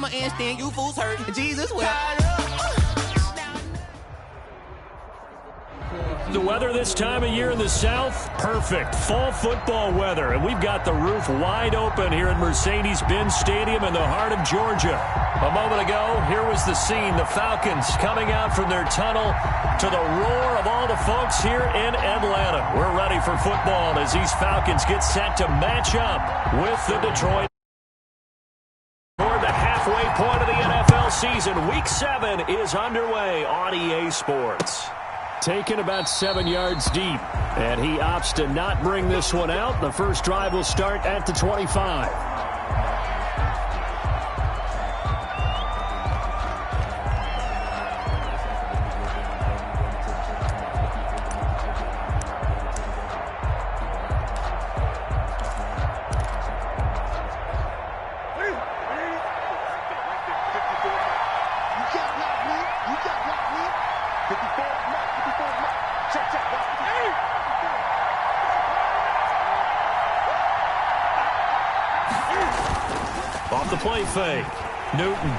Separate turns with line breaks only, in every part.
I'ma stand you fools hurt. Jesus will.
The weather this time of year in the South, perfect. Fall football weather. And we've got the roof wide open here at Mercedes-Benz Stadium in the heart of Georgia. A moment ago, here was the scene. The Falcons coming out from their tunnel to the roar of all the folks here in Atlanta. We're ready for football as these Falcons get set to match up with the Detroit. Toward the halfway point of the NFL season, Week 7 is underway on EA Sports. Taken about 7 yards deep, and he opts to not bring this one out. The first drive will start at the 25. Off the play fake. Newton.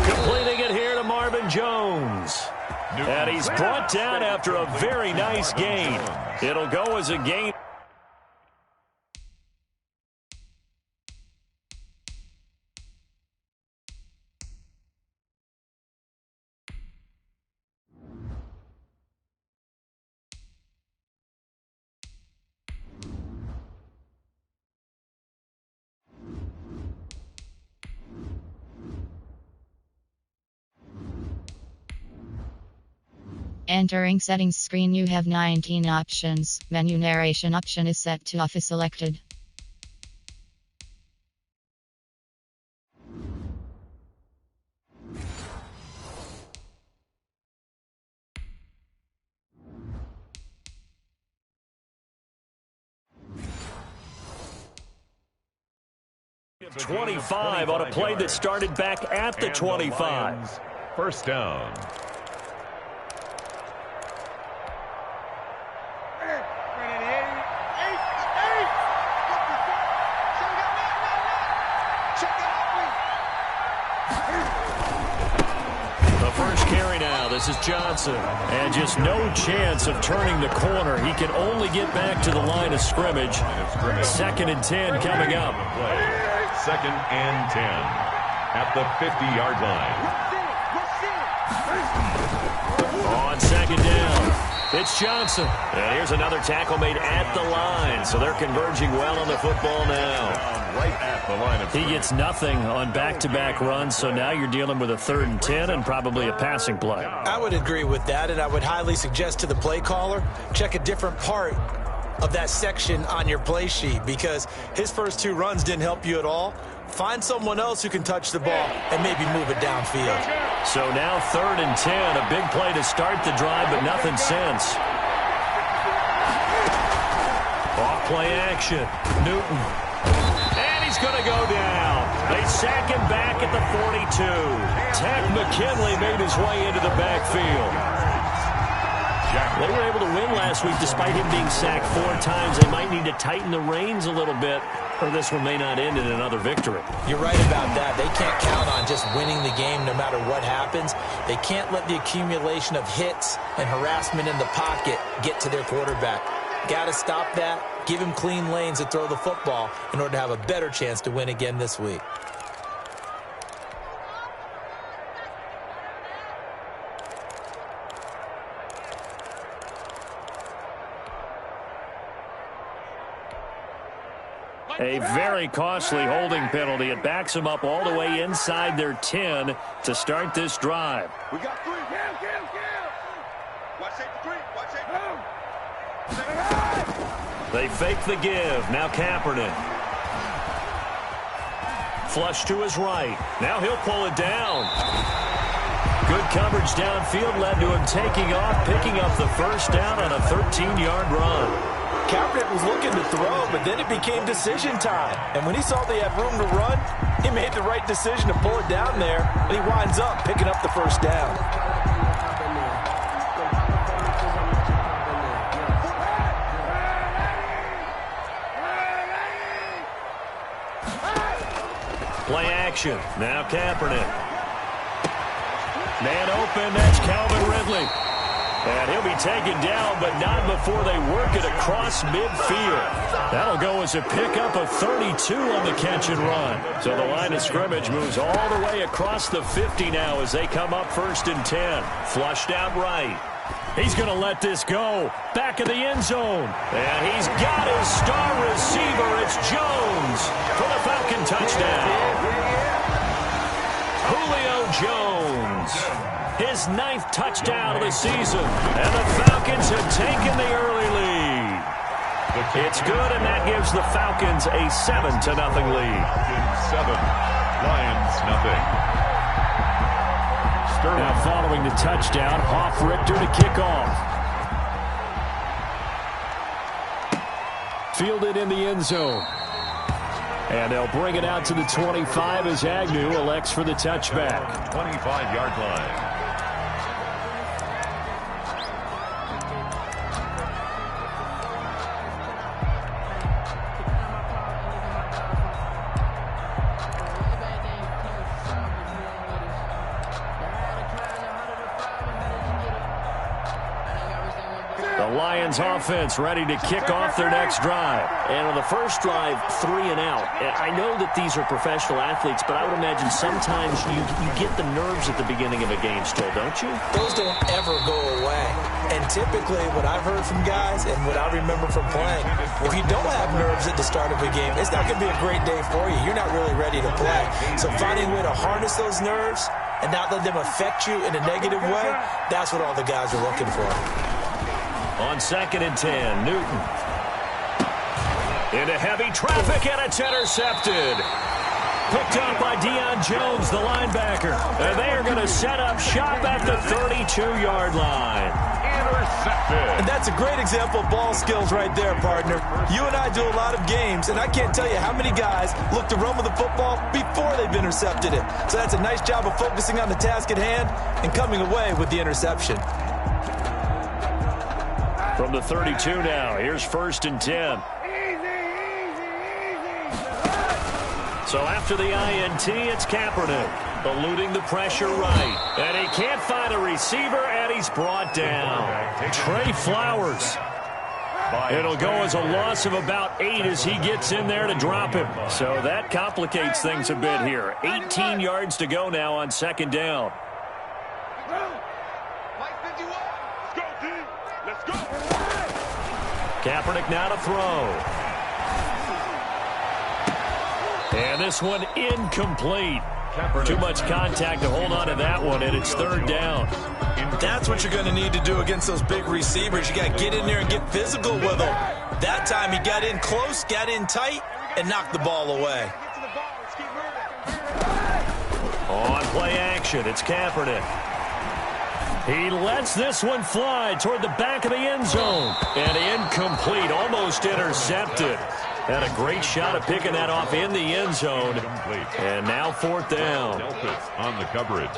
Completing it here to Marvin Jones. And he's brought down after a very nice gain. It'll go as a gain.
Entering settings screen, you have 19 options. Menu narration option is set to off is selected.
.25 on a play that started back at the 25.
First down.
This is Johnson. And just no chance of turning the corner. He can only get back to the line of scrimmage. 2nd and 10 coming up.
2nd and 10 at the 50-yard line.
On 2nd down, it's Johnson. And here's another tackle made at the line. So they're converging well on the football now.
Right at the line of
he gets nothing on back-to-back runs, so now you're dealing with a 3rd and 10 and probably a passing play.
I would agree with that, and I would highly suggest to the play caller, check a different part of that section on your play sheet, because his first 2 runs didn't help you at all. Find someone else who can touch the ball and maybe move it downfield.
So now 3rd and 10, a big play to start the drive, but nothing since. Off play action, Newton. He's going to go down. They sack him back at the 42. Ted McKinley made his way into the backfield. They were able to win last week despite him being sacked 4 times. They might need to tighten the reins a little bit, or this one may not end in another victory.
You're right about that. They can't count on just winning the game no matter what happens. They can't let the accumulation of hits and harassment in the pocket get to their quarterback. Got to stop that. Give him clean lanes to throw the football in order to have a better chance to win again this week.
A very costly holding penalty. It backs them up all the way inside their 10 to start this drive.
We got 3. Watch safety 3. Watch safety 3.
They fake the give. Now Kaepernick. Flush to his right. Now he'll pull it down. Good coverage downfield led to him taking off, picking up the first down on a 13-yard run.
Kaepernick was looking to throw, but then it became decision time. And when he saw they had room to run, he made the right decision to pull it down there, and he winds up picking up the first down.
Play action. Now Kaepernick. Man open. That's Calvin Ridley. And he'll be taken down, but not before they work it across midfield. That'll go as a pickup of 32 on the catch and run. So the line of scrimmage moves all the way across the 50 now as they come up 1st and 10. Flushed out right. He's going to let this go. Back of the end zone. And he's got his star receiver. It's Jones for the Falcon touchdown. Julio Jones. His 9th touchdown of the season. And the Falcons have taken the early lead. It's good, and that gives the Falcons a 7-0 lead.
7, Lions nothing.
Now following the touchdown, Hoff-Richter to kick off. Fielded in the end zone. And they'll bring it out to the 25 as Agnew elects for the touchback.
25-yard line.
Offense ready to kick off their next drive.
And on the first drive, 3 and out. And I know that these are professional athletes, but I would imagine sometimes you get the nerves at the beginning of a game still, don't you?
Those don't ever go away. And typically what I've heard from guys and what I remember from playing, if you don't have nerves at the start of a game, it's not going to be a great day for you. You're not really ready to play. So finding a way to harness those nerves and not let them affect you in a negative way, that's what all the guys are looking for.
On 2nd and 10, Newton. Into heavy traffic, and it's intercepted. Picked up by Deion Jones, the linebacker. And they are going to set up shop at the 32-yard line.
Intercepted.
And that's a great example of ball skills right there, partner. You and I do a lot of games, and I can't tell you how many guys look to run with the football before they've intercepted it. So that's a nice job of focusing on the task at hand and coming away with the interception.
From the 32 now, here's 1st and 10. So after the INT, it's Kaepernick, eluding the pressure right. And he can't find a receiver, and he's brought down. Trey Flowers. It'll go as a loss of about 8 as he gets in there to drop him. So that complicates things a bit here. 18 yards to go now on 2nd down. Kaepernick now to throw. And this one incomplete. Too much contact to hold on to that one, and it's 3rd down.
That's what you're going to need to do against those big receivers. You got to get in there and get physical with them. That time he got in close, got in tight, and knocked the ball away.
On play action, it's Kaepernick. He lets this one fly toward the back of the end zone. And incomplete, almost intercepted. Had a great shot at picking that off in the end zone. And now 4th down.
On the coverage.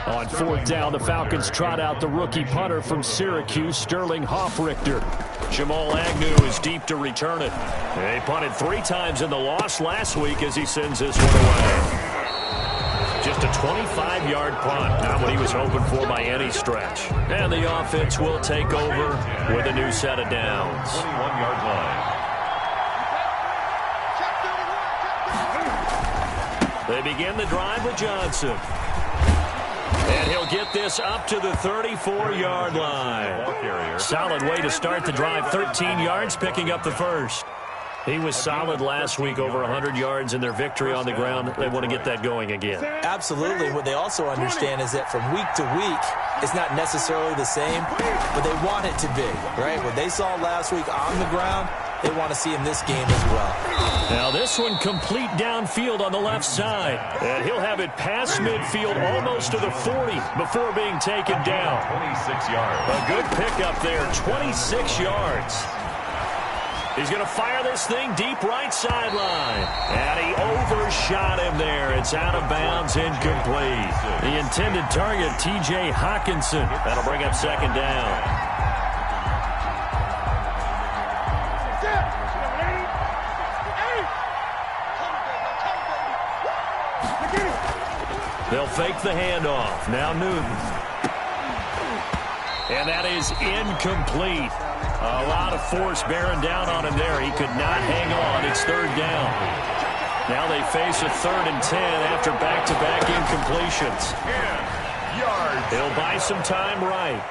On 4th down, the Falcons trot out the rookie punter from Syracuse, Sterling Hoff-Richter. Jamal Agnew is deep to return it. They punted 3 times in the loss last week as he sends this one away. Just a 25-yard punt, not what he was hoping for by any stretch. And the offense will take over with a new set of downs.
21-yard line.
They begin the drive with Johnson. And he'll get this up to the 34-yard line. Solid way to start the drive. 13 yards, picking up the first. He was solid last week, over 100 yards in their victory on the ground. They want to get that going again.
Absolutely. What they also understand is that from week to week, it's not necessarily the same, but they want it to be, right? What they saw last week on the ground, they want to see in this game as well.
Now this one complete downfield on the left side. And he'll have it past midfield almost to the 40 before being taken down.
26 yards.
A good pickup there, 26 yards. He's going to fire this thing deep right sideline. And he overshot him there. It's out of bounds, incomplete. The intended target, T.J. Hockenson. That'll bring up 2nd down. fake the handoff. Now Newton. And that is incomplete. A lot of force bearing down on him there. He could not hang on. It's third down. Now they face a 3rd and 10 after back-to-back incompletions. He'll buy some time right.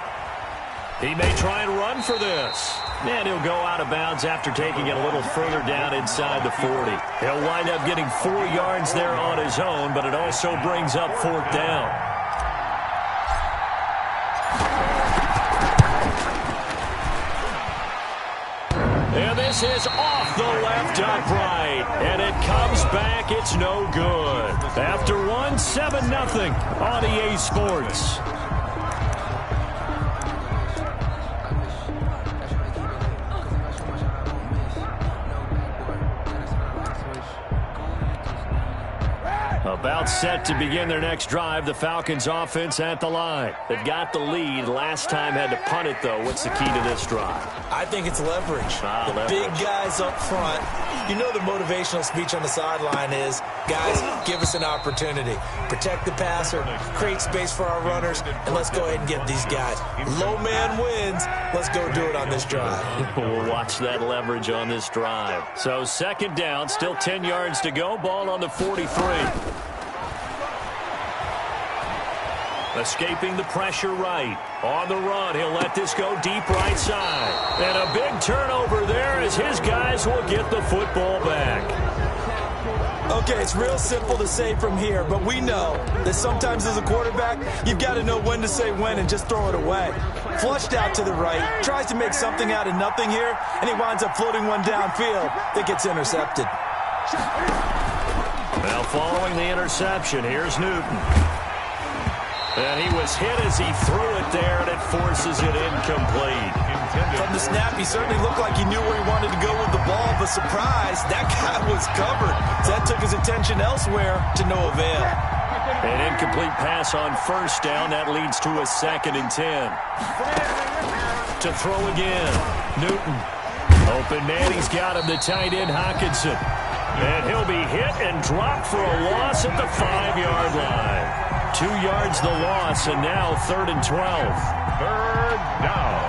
He may try and run for this. And he'll go out of bounds after taking it a little further down inside the 40. He'll wind up getting 4 yards there on his own, but it also brings up 4th down. And this is off the left upright. And it comes back. It's no good. After 7-0 on EA Sports. About set to begin their next drive. The Falcons offense at the line. They've got the lead. Last time had to punt it, though. What's the key to this drive?
I think it's leverage. The big guys up front. You know the motivational speech on the sideline is, guys, give us an opportunity. Protect the passer, create space for our runners, and let's go ahead and get these guys. Low man wins. Let's go do it on this drive.
We'll watch that leverage on this drive. So 2nd down, still 10 yards to go. Ball on the 43. Escaping the pressure right. On the run, he'll let this go deep right side. And a big turnover there as his guys will get the football back.
Okay, it's real simple to say from here, but we know that sometimes as a quarterback, you've got to know when to say when and just throw it away. Flushed out to the right, tries to make something out of nothing here, and he winds up floating one downfield that gets intercepted.
Now following the interception, here's Newton. And he was hit as he threw it there, and it forces it incomplete.
From the snap, he certainly looked like he knew where he wanted to go with the ball, but surprise, that guy was covered. So that took his attention elsewhere to no avail.
An incomplete pass on 1st down. That leads to a 2nd and 10. To throw again. Newton. Open man, he's got him, the tight end, Hockenson. And he'll be hit and dropped for a loss at the 5-yard line. 2 yards the loss, and now 3rd and 12.
3rd down.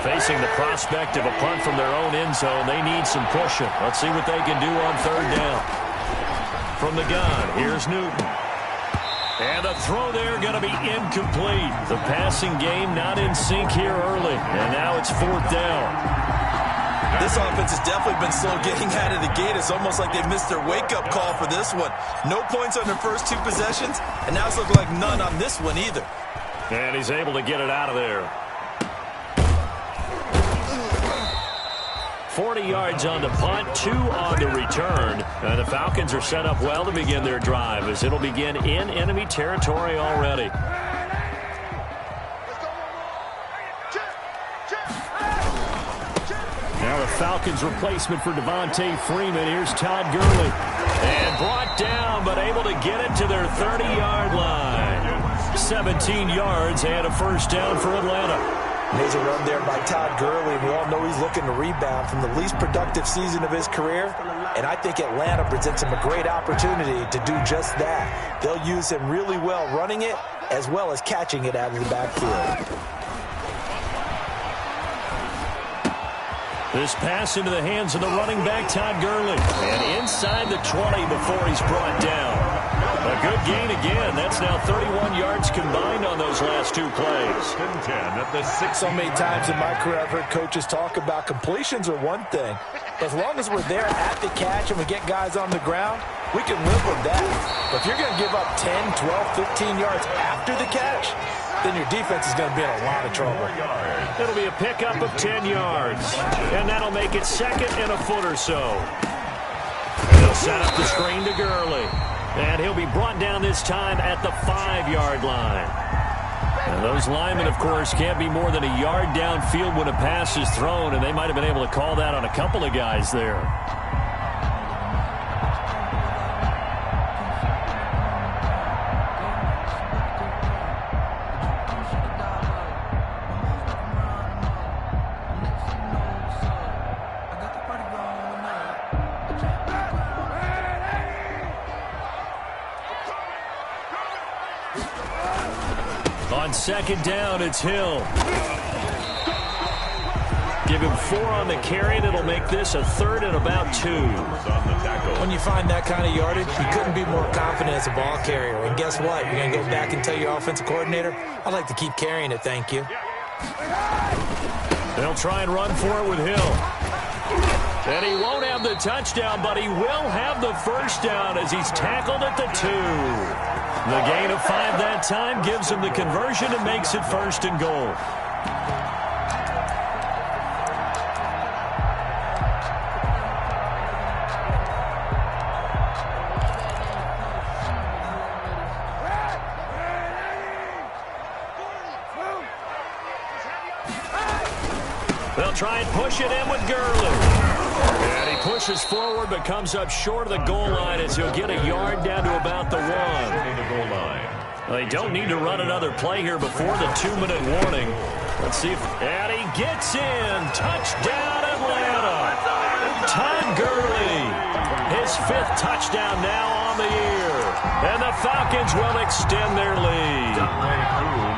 Facing the prospect of a punt from their own end zone, they need some pushing. Let's see what they can do on 3rd down. From the gun, here's Newton. And the throw there going to be incomplete. The passing game not in sync here early. And now it's 4th down.
This offense has definitely been slow getting out of the gate. It's almost like they missed their wake-up call for this one. No points on their first 2 possessions, and now it's looking like none on this one either.
And he's able to get it out of there. 40 yards on the punt, 2 on the return. And the Falcons are set up well to begin their drive as it'll begin in enemy territory already. Now the Falcons replacement for Devontae Freeman. Here's Todd Gurley. And brought down, but able to get it to their 30-yard line. 17 yards and a 1st down for Atlanta.
There's a run there by Todd Gurley. We all know he's looking to rebound from the least productive season of his career. And I think Atlanta presents him a great opportunity to do just that. They'll use him really well running it as well as catching it out of the backfield.
This pass into the hands of the running back, Todd Gurley. And inside the 20 before he's brought down. A good gain again. That's now 31 yards combined on those last 2 plays.
10 at the 6.
So many times in my career I've heard coaches talk about completions are one thing. As long as we're there at the catch and we get guys on the ground, we can live with that. But if you're going to give up 10, 12, 15 yards after the catch, then your defense is going to be in a lot of trouble.
It'll be a pickup of 10 yards. And that'll make it 2nd and a foot or so. They'll set up the screen to Gurley. And he'll be brought down this time at the 5-yard line. And those linemen, of course, can't be more than a yard downfield when a pass is thrown, and they might have been able to call that on a couple of guys there. On second down, it's Hill. Give him 4 on the carry, and it'll make this a 3rd and about 2.
When you find that kind of yardage, you couldn't be more confident as a ball carrier. And guess what? You're going to go back and tell your offensive coordinator, I'd like to keep carrying it, thank you.
They'll try and run for it with Hill. And he won't have the touchdown, but he will have the first down as he's tackled at the 2. The gain of 5 that time gives him the conversion and makes it 1st and goal. They'll try and push it in with Gurley. And he pushes forward but comes up short of the goal line as he'll get a yard down to about the 1. They don't need to run another play here before the 2-minute warning. Let's see if... And he gets in. Touchdown, Atlanta. Todd Gurley. His 5th touchdown now on the year. And the Falcons will extend their lead.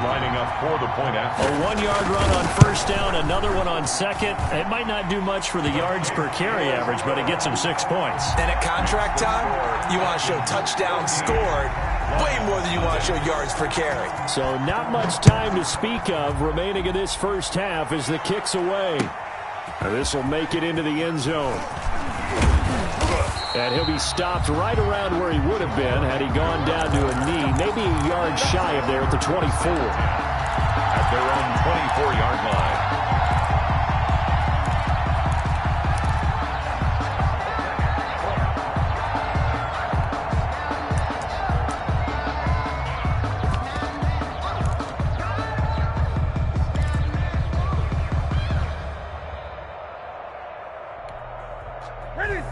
Lining up for the point after.
A 1-yard run on 1st down, another one on 2nd. It might not do much for the yards per carry average, but it gets him 6 points.
And at contract time, you want to show touchdowns scored way more than you want to show yards per carry.
So not much time to speak of remaining in this first half as the kick's away. This will make it into the end zone. And he'll be stopped right around where he would have been had he gone down to a knee, maybe a yard shy of there at the 24.
At their own 24-yard line.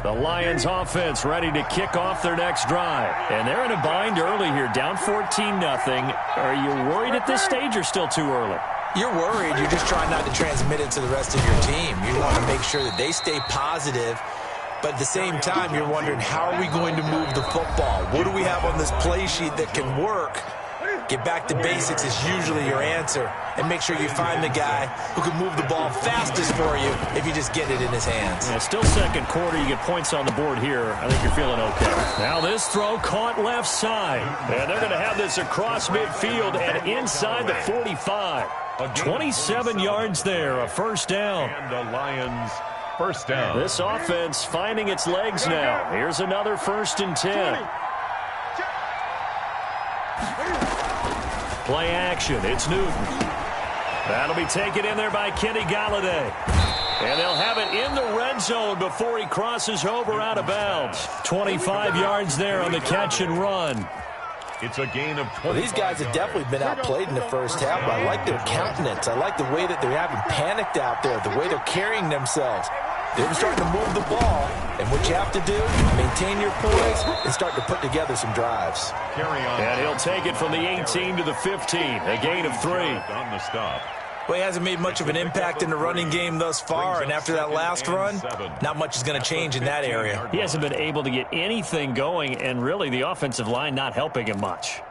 The Lions offense ready to kick off their next drive. And they're in a bind early here, down 14-0. Are you worried at this stage or still too early?
You're worried. You're just trying not to transmit it to the rest of your team. You want to make sure that they stay positive. But at the same time, you're wondering, how are we going to move the football? What do we have on this play sheet that can work? Get back to basics is usually your answer. And make sure you find the guy who can move the ball fastest for you if you just get it in his hands.
Yeah, still 2nd quarter. You get points on the board here. I think you're feeling okay. Now this throw caught left side. And they're going to have this across midfield and inside the 45. 27 yards there, a 1st down.
And the Lions 1st down.
This offense finding its legs now. Here's another 1st and 10. Play action. It's Newton. That'll be taken in there by Kenny Golladay. And they'll have it in the red zone before he crosses over out of bounds. 25 yards there on the catch and run.
It's a gain of 20.
Well, these guys have definitely been outplayed in the first half, but I like their countenance. I like the way that they're having panicked out there, the way they're carrying themselves. They're starting to move the ball, and what you have to do, maintain your poise and start to put together some drives.
Carry on.
And he'll take it from the 18 to the 15, a gain of 3.
On the stop.
Well, he hasn't made much of an impact in the running game thus far, and after that last run, not much is going to change in that area.
He hasn't been able to get anything going, and really the offensive line not helping him much.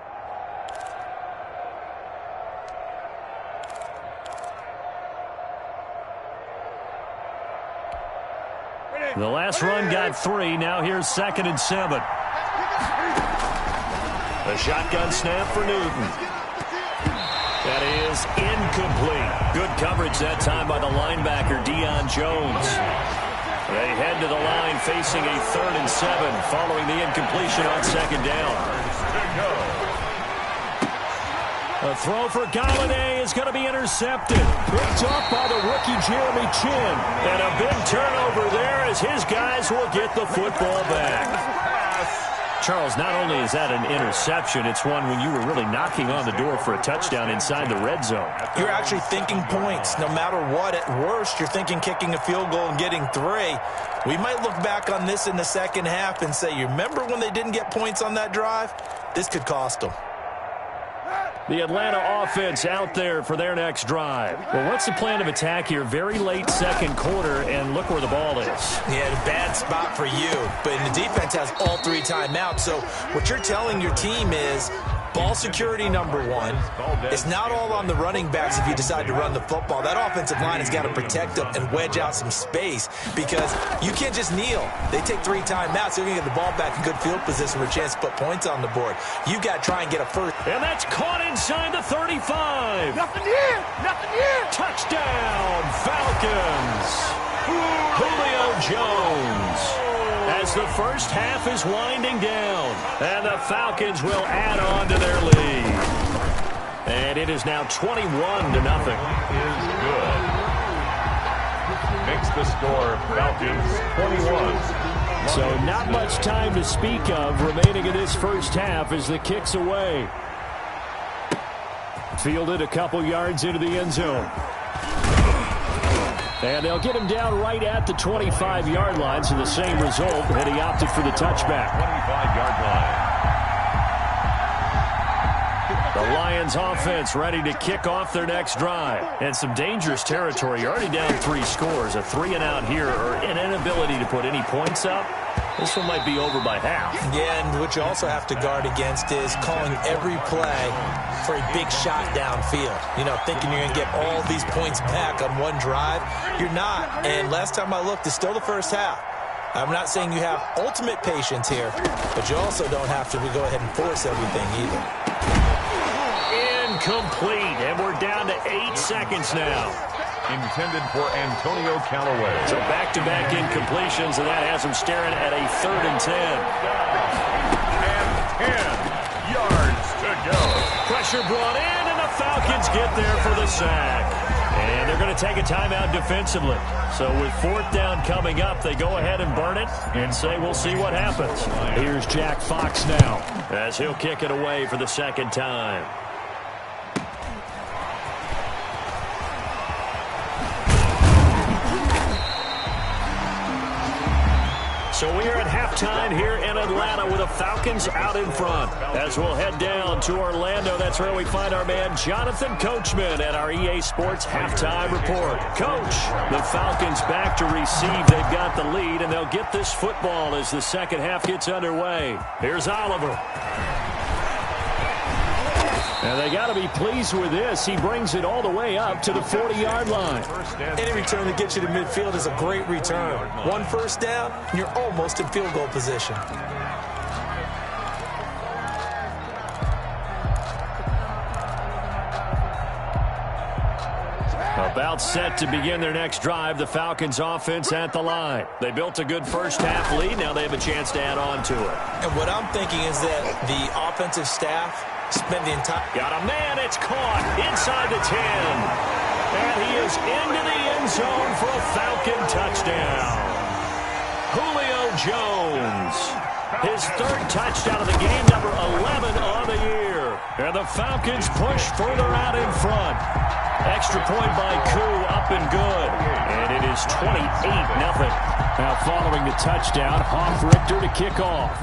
The last run got 3. Now here's 2nd and 7. A shotgun snap for Newton. That is incomplete. Good coverage that time by the linebacker, Deion Jones. They head to the line facing a 3rd and 7 following the incompletion on 2nd down. A throw for Golladay is going to be intercepted. Picked off by the rookie Jeremy Chin. And a big turnover there as his guys will get the football back. Charles, not only is that an interception, it's one when you were really knocking on the door for a touchdown inside the red zone.
You're actually thinking points. No matter what, at worst, you're thinking kicking a field goal and getting 3. We might look back on this in the second half and say, you remember when they didn't get points on that drive? This could cost them.
The Atlanta offense out there for their next drive. Well, what's the plan of attack here? Very late 2nd quarter, and look where the ball is.
Yeah, bad spot for you. But the defense has all 3 timeouts. So what you're telling your team is, Ball security number one. It's not all on the running backs if you decide to run the football. That offensive line has got to protect them and wedge out some space because you can't just kneel. They take 3 timeouts. They're going to get the ball back in good field position with a chance to put points on the board. You got to try and get a first.
And that's caught inside the 35.
Nothing here. Nothing here.
Touchdown, Falcons. Julio Jones. As the first half is winding down, and the Falcons will add on to their lead. And it is now 21-0.
Is good. Makes the score Falcons 21.
So not much time to speak of remaining in this first half as the kick's away. Fielded a couple yards into the end zone. And they'll get him down right at the 25-yard line, so the same result, and he opted for the touchback.
25-yard line.
The Lions offense ready to kick off their next drive. And some dangerous territory. You're already down 3 scores. A 3-and-out here, or an inability to put any points up. This one might be over by half.
Yeah, and what you also have to guard against is calling every play for a big shot downfield. You know, thinking you're going to get all these points back on one drive. You're not. And last time I looked, it's still the first half. I'm not saying you have ultimate patience here, but you also don't have to go ahead and force everything either.
Incomplete, and we're down to 8 seconds now.
Intended for Antonio Callaway.
So back-to-back incompletions, and that has him staring at a 3rd and 10.
And 10 yards to go.
Pressure brought in, and the Falcons get there for the sack. And they're going to take a timeout defensively. So with 4th down coming up, they go ahead and burn it and say we'll see what happens. Here's Jack Fox now as he'll kick it away for the 2nd time. So we are at halftime here in Atlanta with the Falcons out in front. As we'll head down to Orlando, that's where we find our man Jonathan Coachman at our EA Sports Halftime Report. Coach, the Falcons back to receive. They've got the lead, and they'll get this football as the second half gets underway. Here's Oliver. And they got to be pleased with this. He brings it all the way up to the 40-yard line.
Any return that gets you to midfield is a great return. 1 first down, and you're almost in field goal position.
About set to begin their next drive, the Falcons offense at the line. They built a good first half lead. Now they have a chance to add on to it.
And what I'm thinking is that the offensive staff spent the entire...
Got a man, it's caught inside the 10. And he is into the end zone for a Falcon touchdown. Julio Jones. His 3rd touchdown of the game, number 11 on the year. And the Falcons push further out in front. Extra point by Koo, up and good. And it is 28-0. Now following the touchdown, Hoff-Richter to kick off.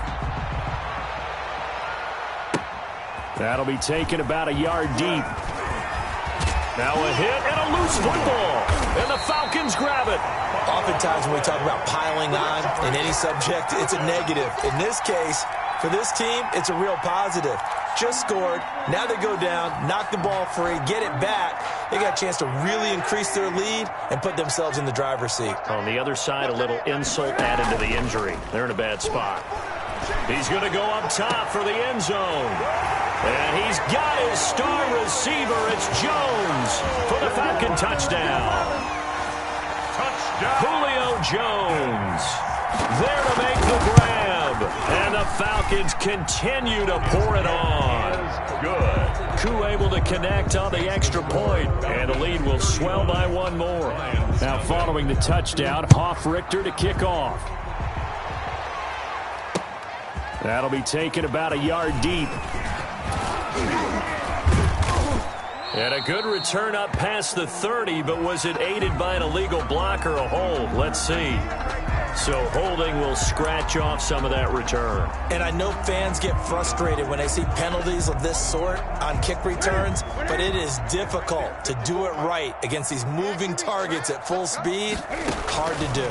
That'll be taken about a yard deep. Now a hit and a loose football. And the Falcons grab it.
Oftentimes when we talk about piling on in any subject, it's a negative. In this case, for this team, it's a real positive. Just scored. Now they go down, knock the ball free, get it back. They got a chance to really increase their lead and put themselves in the driver's seat.
On the other side, a little insult added to the injury. They're in a bad spot. He's going to go up top for the end zone. And he's got his star receiver. It's Jones for the Falcon touchdown. Julio Jones there to make the grab. And the Falcons continue to pour it on.
Good.
Koo able to connect on the extra point, and the lead will swell by 1 more. Now following the touchdown, Hoff-Richter to kick off. That'll be taken about a yard deep. And a good return up past the 30, but was it aided by an illegal block or a hold? Let's see. So holding will scratch off some of that return.
And I know fans get frustrated when they see penalties of this sort on kick returns, but it is difficult to do it right against these moving targets at full speed. Hard to do.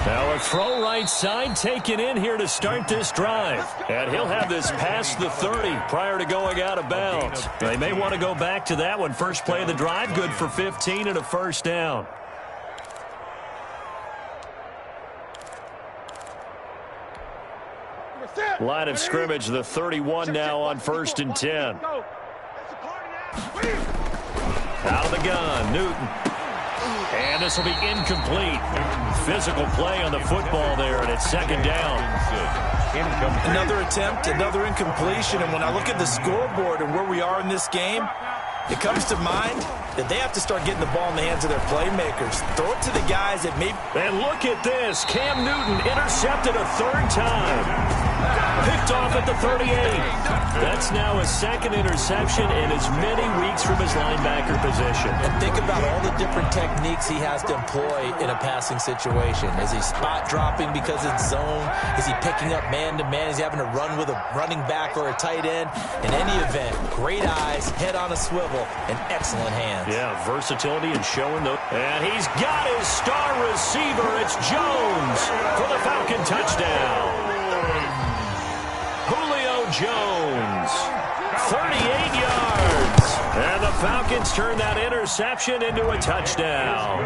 Now a throw right side taken in here to start this drive. And he'll have this past the 30 prior to going out of bounds. They may want to go back to that one. First play of the drive, good for 15 and a first down. Line of scrimmage, the 31 now on 1st and 10. Out of the gun, Newton. And this will be incomplete. Physical play on the football there, and it's 2nd down.
Another attempt, another incompletion. And when I look at the scoreboard and where we are in this game, it comes to mind that they have to start getting the ball in the hands of their playmakers. Throw it to the guys that may...
And look at this. Cam Newton intercepted a 3rd time. Picked off at the 38. That's now his 2nd interception in as many weeks from his linebacker position.
And think about all the different techniques he has to employ in a passing situation. Is he spot dropping because it's zone? Is he picking up man-to-man? Is he having to run with a running back or a tight end? In any event, great eyes, head on a swivel, and excellent hands.
Yeah, versatility and showing the... And he's got his star receiver. It's Jones for the Falcon touchdown. Julio Jones, 38 yards. And the Falcons turn that interception into a touchdown.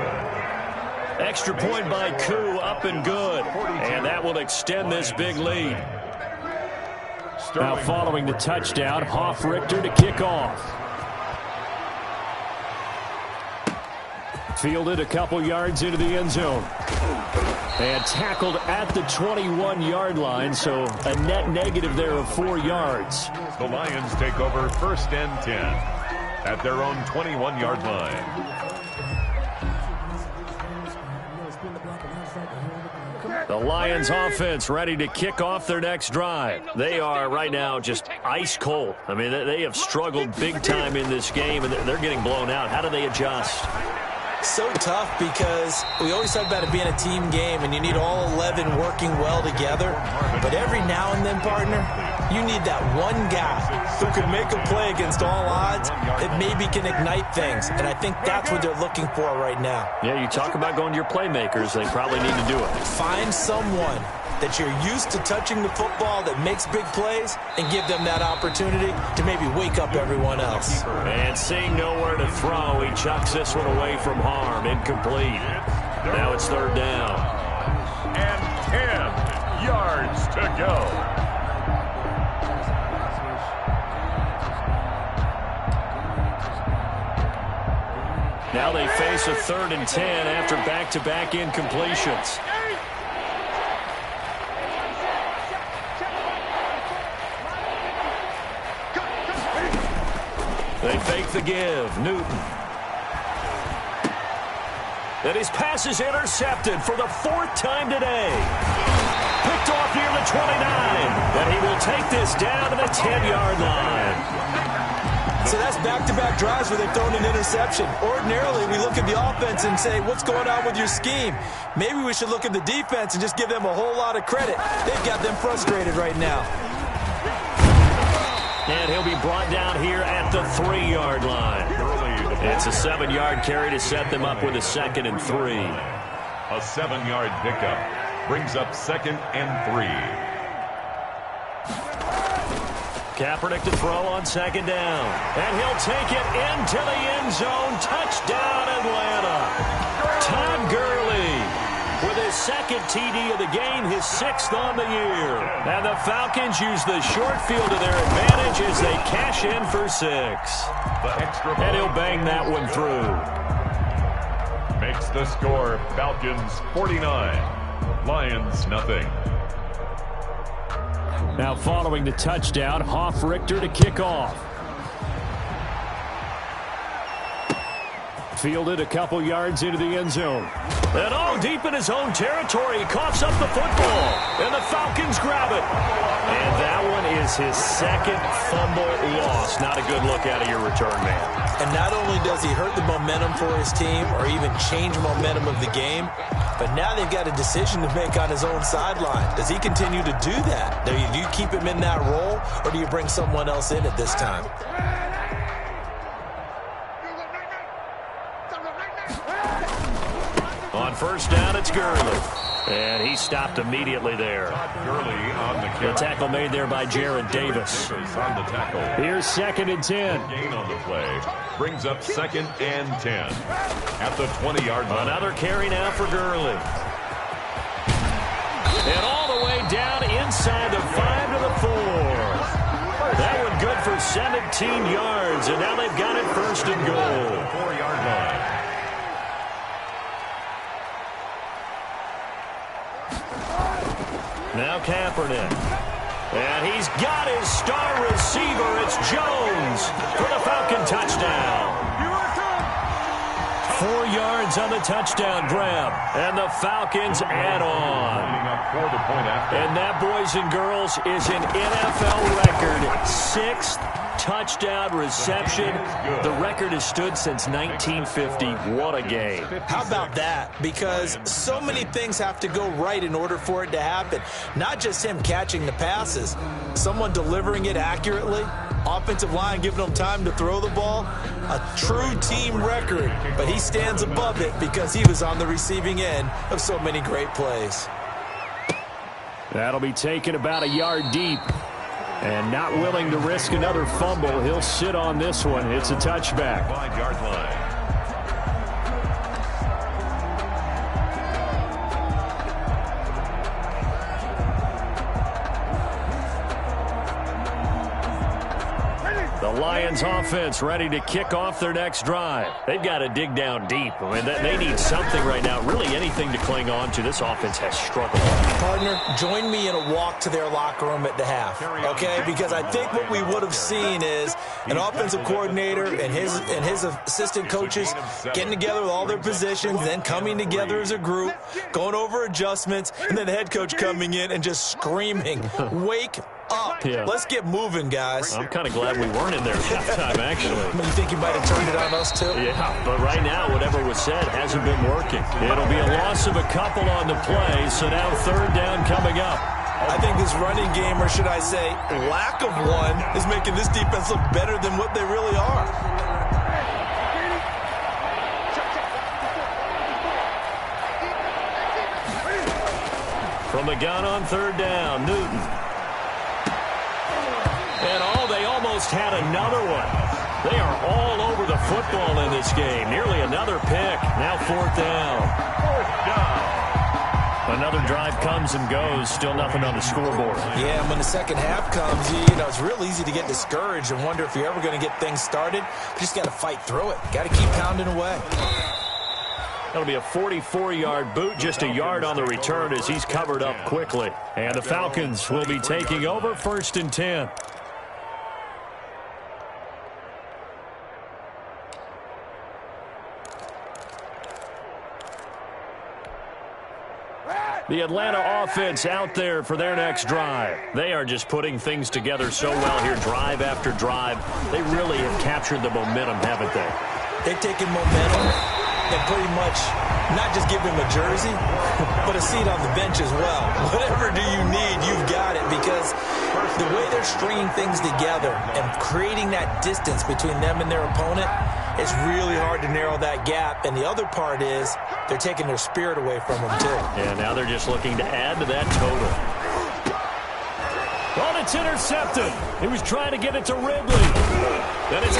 Extra point by Koo, up and good. And that will extend this big lead. Now following the touchdown, Hofrichter to kick off. Fielded a couple yards into the end zone. And tackled at the 21-yard line, so a net negative there of 4 yards.
The Lions take over 1st and 10 at their own 21-yard line.
The Lions offense ready to kick off their next drive. They are right now just ice cold. I mean, they have struggled big time in this game, and they're getting blown out. How do they adjust?
So tough because we always talk about it being a team game and you need all 11 working well together. But every now and then, partner, you need that one guy who can make a play against all odds that maybe can ignite things. And I think that's what they're looking for right now.
Yeah, you talk about going to your playmakers. They probably need to do it.
Find someone that you're used to touching the football that makes big plays and give them that opportunity to maybe wake up everyone else.
And seeing nowhere to throw, he chucks this one away from harm. Incomplete. Now it's 3rd down.
And 10 yards to go.
Now they face a 3rd and 10 after back-to-back incompletions. They fake the give. Newton. And his pass is intercepted for the 4th time today. Picked off near the 29. And he will take this down to the 10-yard line.
So that's back-to-back drives where they've thrown an interception. Ordinarily, we look at the offense and say, what's going on with your scheme? Maybe we should look at the defense and just give them a whole lot of credit. They've got them frustrated right now.
And he'll be brought down here at the 3-yard line. It's a 7-yard carry to set them up with a 2nd and 3.
A 7-yard pickup brings up 2nd and 3.
Kaepernick to throw on 2nd down. And he'll take it into the end zone. Touchdown, Atlanta. Todd Gurley with his 2nd TD of the game, his 6th on the year. And the Falcons use the short field to their advantage as they cash in for 6. And he'll bang that one through.
Makes the score Falcons 49, Lions nothing.
Now following the touchdown, Hofrichter to kick off. Fielded a couple yards into the end zone. And deep in his own territory, he coughs up the football. And the Falcons grab it. And that one is his 2nd fumble loss. Not a good look out of your return man.
And not only does he hurt the momentum for his team or even change momentum of the game, but now they've got a decision to make on his own sideline. Does he continue to do that? Do you keep him in that role, or do you bring someone else in at this time?
On 1st down, it's Gurley. And he stopped immediately there.
Gurley on the
The tackle made there by Jared Davis.
on the tackle.
Here's 2nd and 10.
Gain on the play brings up 2nd and 10 at the 20-yard line.
Another carry now for Gurley. And all the way down inside the 5 to the 4. That one good for 17 yards, and now they've got it 1st and goal.
4-yard line.
Now Kaepernick. And he's got his star receiver. It's Jones for the Falcon touchdown. 4 yards on the touchdown grab. And the Falcons add on.
Lining up for the point after.
And that, boys and girls, is an NFL record. 6th touchdown reception. The record has stood since 1950. What a game.
How about that? Because so many things have to go right in order for it to happen. Not just him catching the passes, someone delivering it accurately, offensive line giving them time to throw the ball. A true team record, but he stands above it because he was on the receiving end of so many great plays.
That'll be taken about a yard deep. And not willing to risk another fumble, he'll sit on this one. It's a touchback.
5-yard line.
The Lions offense ready to kick off their next drive. They've got to dig down deep. I mean, they need something right now, really anything to cling on to. This offense has struggled.
Partner, join me in a walk to their locker room at the half, okay? Because I think what we would have seen is an offensive coordinator and his assistant coaches getting together with all their positions, then coming together as a group, going over adjustments, and then the head coach coming in and just screaming, "Wake up.
Yeah.
Let's get moving, guys."
I'm kind of glad we weren't in there at halftime, actually.
You think you might have turned it on us, too?
Yeah, but right now, whatever was said hasn't been working. It'll be a loss of a couple on the play, so now 3rd down coming up.
I think this running game, or should I say lack of one, is making this defense look better than what they really are.
From the gun on 3rd down, Newton. And they almost had another one. They are all over the football in this game. Nearly another pick. Now 4th down.
4th down.
Another drive comes and goes. Still nothing on the scoreboard.
Yeah, and when the second half comes, you know, it's real easy to get discouraged and wonder if you're ever going to get things started. You just got to fight through it. Got to keep pounding away.
That'll be a 44-yard boot, just a yard on the return as he's covered up quickly. And the Falcons will be taking over 1st and 10. The Atlanta offense out there for their next drive. They are just putting things together so well here, drive after drive. They really have captured the momentum, haven't they?
They've taken momentum and pretty much not just give him a jersey, but a seat on the bench as well. Whatever do you need, you've got it, because the way they're stringing things together and creating that distance between them and their opponent, it's really hard to narrow that gap. And the other part is they're taking their spirit away from them, too.
Yeah, now they're just looking to add to that total. Oh, it's intercepted. He was trying to get it to Ridley. Then it's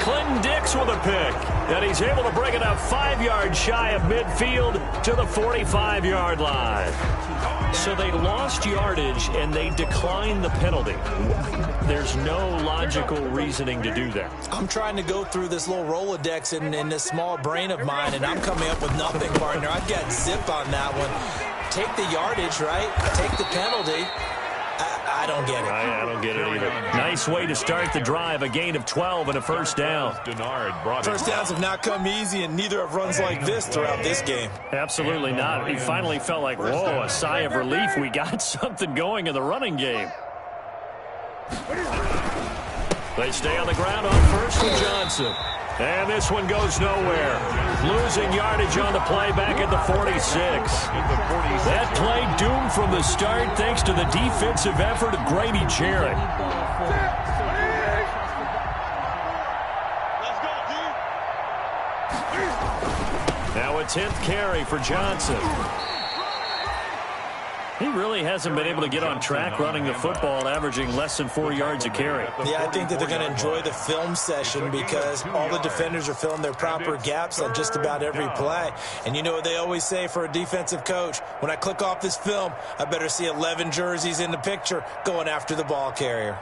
Clinton Dix with a pick. And he's able to bring it up 5 yards shy of midfield to the 45-yard line. So they lost yardage, and they declined the penalty. There's no logical reasoning to do that.
I'm trying to go through this little Rolodex in this small brain of mine, and I'm coming up with nothing, partner. I've got zip on that one. Take the yardage, right? Take the penalty. I don't get it.
I don't get it either. Nice way to start the drive. A gain of 12 and a 1st down.
First downs have not come easy, and neither have runs like this throughout this game.
Absolutely not. He finally felt like, whoa, a sigh of relief. We got something going in the running game. They stay on the ground on 1st and Johnson. And this one goes nowhere. Losing yardage on the play back at the 46. That play doomed from the start thanks to the defensive effort of Grady Jarrett. Now a 10th carry for Johnson. He really hasn't been able to get on track running the football, averaging less than 4 yards a carry.
Yeah, I think that they're going to enjoy the film session because all the defenders are filling their proper gaps on just about every play. And you know what they always say for a defensive coach? When I click off this film, I better see 11 jerseys in the picture going after the ball carrier.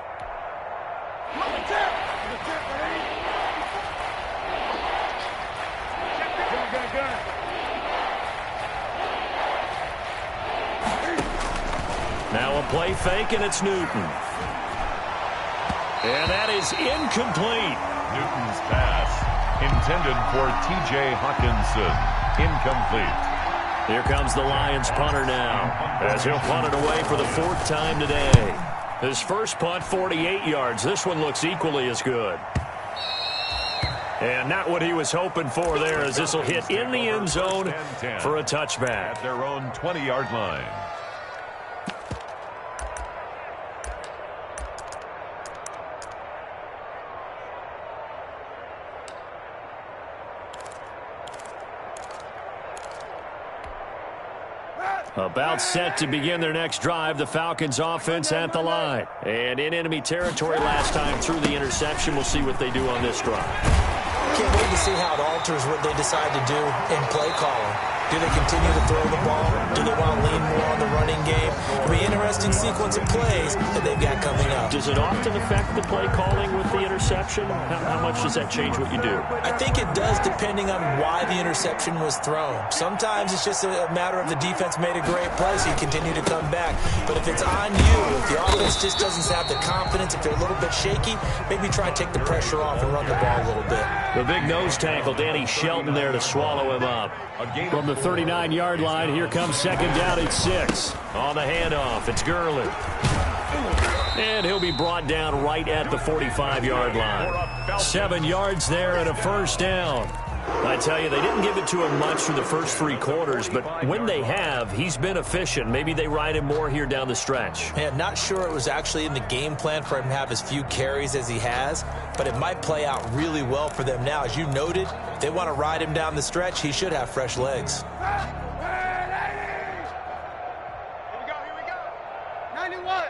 Now a play fake, and it's Newton. And that is incomplete.
Newton's pass intended for T.J. Hawkinson. Incomplete.
Here comes the Lions punter now, as he'll punt it away for the 4th time today. His first punt, 48 yards. This one looks equally as good. And not what he was hoping for there, as this will hit in the end zone for a touchback.
At their own 20-yard line.
About set to begin their next drive, the Falcons offense at the line. And in enemy territory last time through the interception. We'll see what they do on this drive.
Can't wait to see how it alters what they decide to do in play calling. Do they continue to throw the ball? Do they want to lean more on the running game? It'll be an interesting sequence of plays that they've got coming up.
Does it often affect the play calling with the interception? How much does that change what you do?
I think it does, depending on why the interception was thrown. Sometimes it's just a matter of the defense made a great play, so you continue to come back. But if it's on you, if the offense just doesn't have the confidence, if they're a little bit shaky, maybe try to take the pressure off and run the ball a little bit.
The big nose tackle, Danny Shelton, there to swallow him up. From the 39-yard line, here comes second down at 6. On the handoff, it's Gurley. And he'll be brought down right at the 45-yard line. 7 yards there and a first down. I tell you, they didn't give it to him much through the first 3 quarters, but when they have, he's been efficient. Maybe they ride him more here down the stretch.
Yeah, not sure it was actually in the game plan for him to have as few carries as he has, but it might play out really well for them now. As you noted, if they want to ride him down the stretch, he should have fresh legs.
Here we go. 91.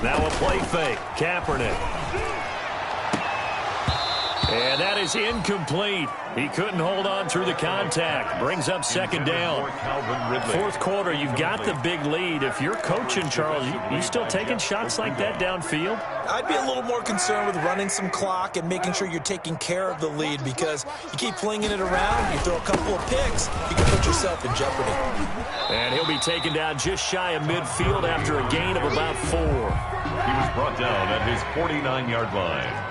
Now a play fake. Kaepernick. And that is incomplete. He couldn't hold on through the contact. Brings up second down. 4th quarter, you've got the big lead. If you're coaching, Charles, you still taking shots like that downfield?
I'd be a little more concerned with running some clock and making sure you're taking care of the lead, because you keep flinging it around, you throw a couple of picks, you can put yourself in jeopardy.
And he'll be taken down just shy of midfield after a gain of about 4.
He was brought down at his 49-yard line.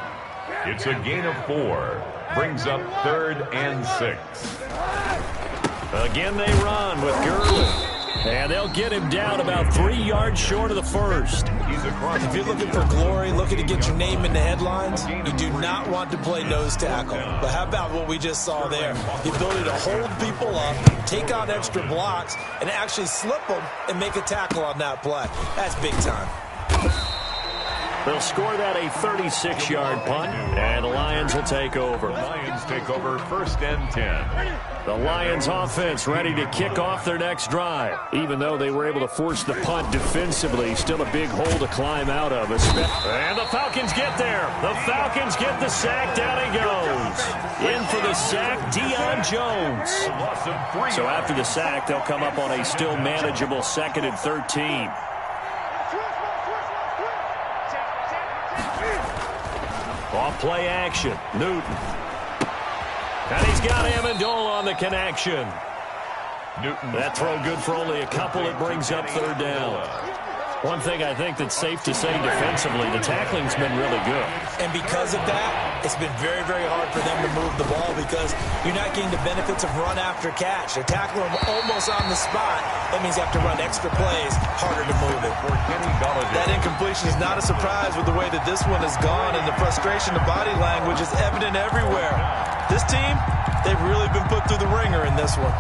It's a gain of 4. Brings up 3rd and 6.
Again they run with Gurley. And they'll get him down about 3 yards short of the first.
He's across.
If you're looking for glory, looking to get your name in the headlines, you do not want to play nose tackle. But how about what we just saw there? The ability to hold people up, take on extra blocks, and actually slip them and make a tackle on that play. That's big time.
They'll score that a 36-yard punt, and the Lions will take over.
Lions take over 1st and 10.
The Lions offense ready to kick off their next drive. Even though they were able to force the punt defensively, still a big hole to climb out of. And the Falcons get there. The Falcons get the sack. Down he goes. In for the sack, Deion Jones. So after the sack, they'll come up on a still manageable 2nd and 13. Off play action, Newton. And he's got Amendola on the connection.
Newton.
That throw good for only a couple. It brings up 3rd down. One thing I think that's safe to say defensively, the tackling's been really good.
And because of that, it's been very, very hard for them to move the ball, because you're not getting the benefits of run after catch. They're tackling them almost on the spot. That means you have to run extra plays, harder to move it. That incompletion is not a surprise with the way that this one has gone, and the frustration, the body language is evident everywhere. This team, they've really been put through the ringer in this one.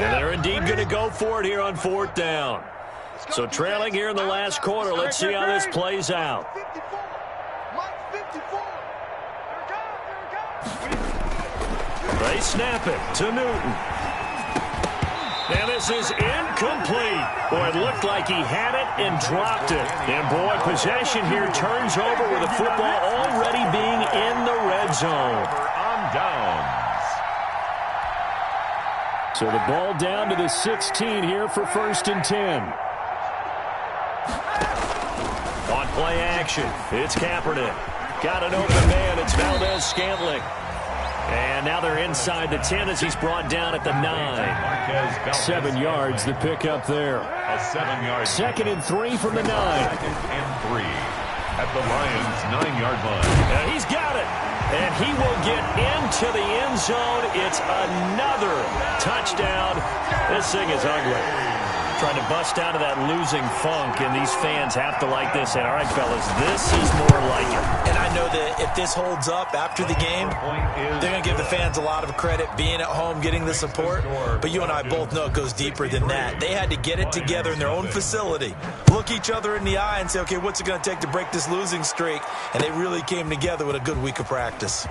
And they're indeed going to go for it here on 4th down. So trailing here in the last quarter. Let's see how this plays out. They snap it to Newton. And this is incomplete. Boy, it looked like he had it and dropped it. And, boy, possession here turns over with the football already being in the red zone.
On downs.
So the ball down to the 16 here for 1st and 10. On play action, it's Kaepernick. Got an open man. It's Valdez-Scantling. And now they're inside the 10 as he's brought down at the 9. 7 yards, the pickup there.
A 7-yard.
2nd and 3 from the 9.
2nd and 3 at the Lions' 9-yard line.
And he's got it. And he will get into the end zone. It's another touchdown. This thing is ugly. Trying to bust out of that losing funk, and these fans have to like this. And all right, fellas, this is more like it.
And I know that if this holds up after the game, they're going to give the fans a lot of credit, being at home, getting the support. But you and I both know it goes deeper than that. They had to get it together in their own facility, look each other in the eye and say, okay, what's it going to take to break this losing streak? And they really came together with a good week of practice.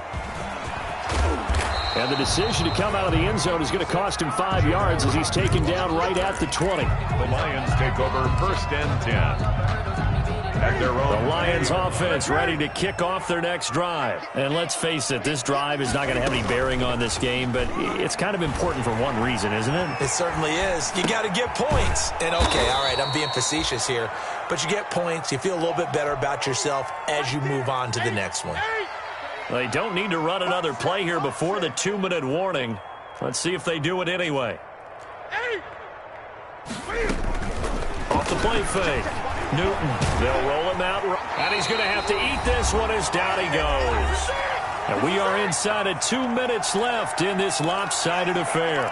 And the decision to come out of the end zone is going to cost him 5 yards as he's taken down right at the 20.
The Lions take over 1st and 10. At their own.
The Lions offense ready to kick off their next drive. And let's face it, this drive is not going to have any bearing on this game, but it's kind of important for one reason, isn't it?
It certainly is. You got to get points. And okay, all right, I'm being facetious here, but you get points, you feel a little bit better about yourself as you move on to the next one.
They don't need to run another play here before the 2-minute warning. Let's see if they do it anyway. Off the play fake. Newton, they'll roll him out. And he's going to have to eat this one as down he goes. And we are inside of 2 minutes left in this lopsided affair.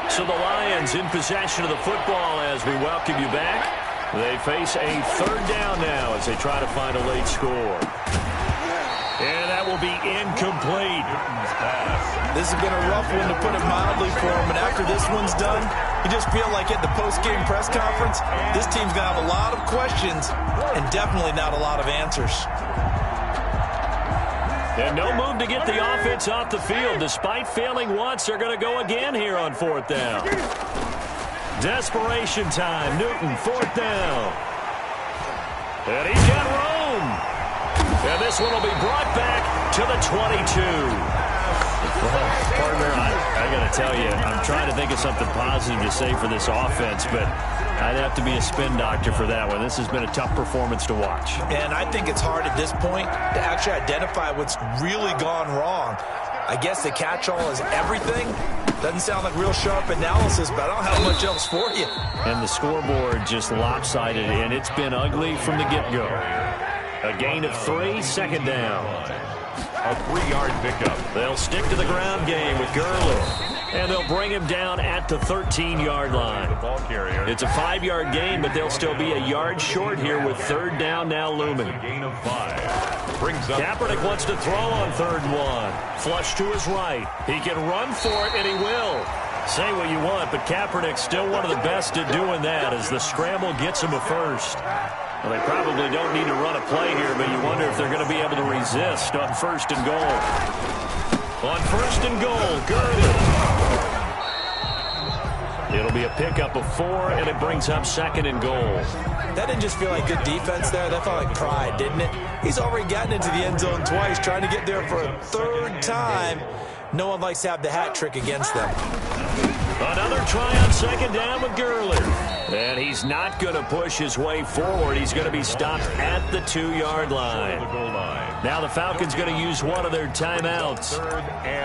So the Lions in possession of the football as we welcome you back. They face a 3rd down now as they try to find a late score. And that will be incomplete.
This has been a rough one, to put it mildly, for him. And after this one's done, you just feel like at the post-game press conference, this team's going to have a lot of questions and definitely not a lot of answers.
And no move to get the offense off the field. Despite failing once, they're going to go again here on 4th down. Desperation time. Newton, 4th down. And he's got room. And this one will be brought back to the 22. Partner, I got to tell you, I'm trying to think of something positive to say for this offense, but I'd have to be a spin doctor for that one. This has been a tough performance to watch.
And I think it's hard at this point to actually identify what's really gone wrong. I guess the catch-all is everything. Doesn't sound like real sharp analysis, but I don't have much else for you.
And the scoreboard just lopsided, and it's been ugly from the get-go. A gain of 3, 2nd down.
A 3-yard pickup.
They'll stick to the ground game with Gurley. And they'll bring him down at the 13-yard line.
Ball carrier.
It's a 5-yard gain, but they'll still be a yard short here with 3rd down now looming.
A gain of 5. Brings up.
Kaepernick wants to throw on 3rd and 1. Flush to his right. He can run for it, and he will. Say what you want, but Kaepernick's still one of the best at doing that as the scramble gets him a 1st. Well, they probably don't need to run a play here, but you wonder if they're going to be able to resist on 1st and goal. On 1st and goal, Gurley. It'll be a pickup of 4, and it brings up 2nd and goal.
That didn't just feel like good defense there. That felt like pride, didn't it? He's already gotten into the end zone twice, trying to get there for a 3rd time. No one likes to have the hat trick against them.
Another try on 2nd down with Gurley. And he's not going to push his way forward. He's going to be stopped at the 2-yard line. Now the Falcons going to use one of their timeouts.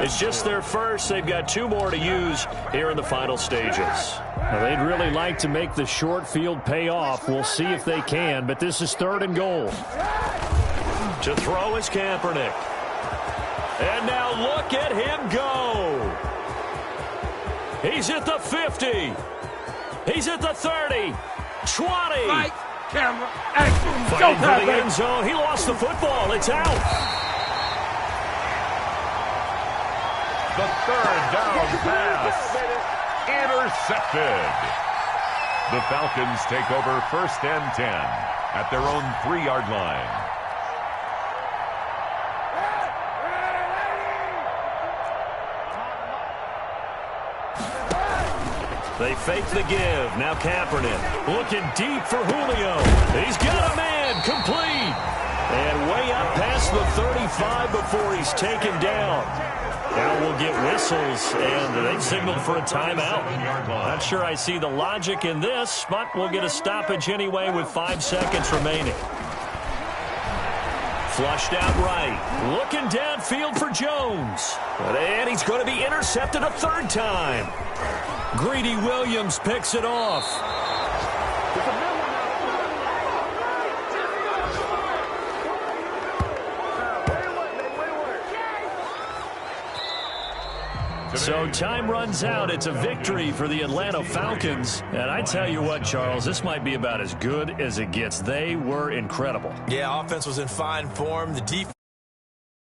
It's just their first. They've got 2 more to use here in the final stages. Now, they'd really like to make the short field pay off. We'll see if they can, but this is 3rd and goal. To throw is Kaepernick. And now look at him go. He's at the 50. He's at the 30. 20.
Light, camera, action.
Fighting for the end zone. He lost the football. It's out.
The third down pass. Intercepted. The Falcons take over 1st and 10 at their own 3-yard line.
They fake the give. Now Kaepernick looking deep for Julio. He's got a man. Complete. And way up past the 35 before he's taken down. Now we'll get whistles, and they've signaled for a timeout. Not sure I see the logic in this, but we'll get a stoppage anyway with 5 seconds remaining. Flushed out right. Looking downfield for Jones. And he's going to be intercepted a 3rd time. Greedy Williams picks it off. So time runs out. It's a victory for the Atlanta Falcons. And I tell you what, Charles, this might be about as good as it gets. They were incredible.
Yeah, offense was in fine form. The defense